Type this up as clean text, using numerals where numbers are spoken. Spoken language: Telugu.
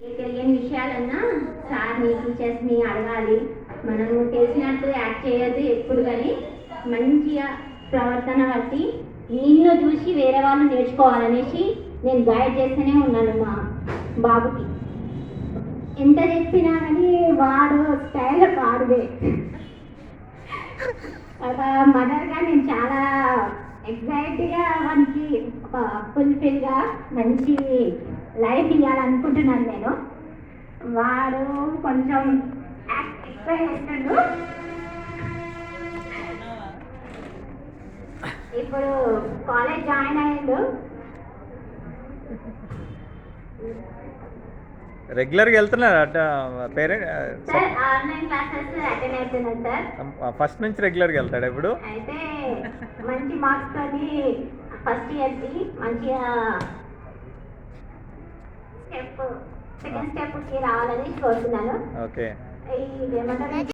తెలియని విషయాలన్నా సార్ని టీచర్స్ని అడగాలి. మనము తెలిసినట్టు యాక్ట్ చేయొద్దు ఎప్పుడు, కానీ మంచిగా ప్రవర్తన బట్టి నిన్ను చూసి వేరే వాళ్ళు నేర్చుకోవాలనేసి నేను గైడ్ చేస్తూనే ఉన్నాను మా బాబుకి. ఎంత చెప్పినా కానీ వాడు స్టైల్ వాడుదే. ఒక మదర్గా నేను చాలా ఎగ్జైట్గా వానికి ఒక ఫుల్ఫిల్గా మంచి లైఫ్ ఇవ్వాలనుకుంటున్నాను నేను. వాడు కొంచెం యాక్ట్ ఎక్కువ చేస్తాడు. ఇప్పుడు కాలేజ్ జాయిన్ అయ్యాడు. రెగ్యులర్గా వెళ్తున్నారు అట parent sir online classes attend అవుతున్నాను సార్. ఫస్ట్ నుంచి రెగ్యులర్గా వెళ్తాడు ఇప్పుడు. అయితే మంచి మార్క్స్ తోని ఫస్ట్ ఇయర్కి మంచిగా సెకండ్ స్టెప్కి రావాలని కోరుతున్నాను. ఓకే. ఇది ఏమంటారు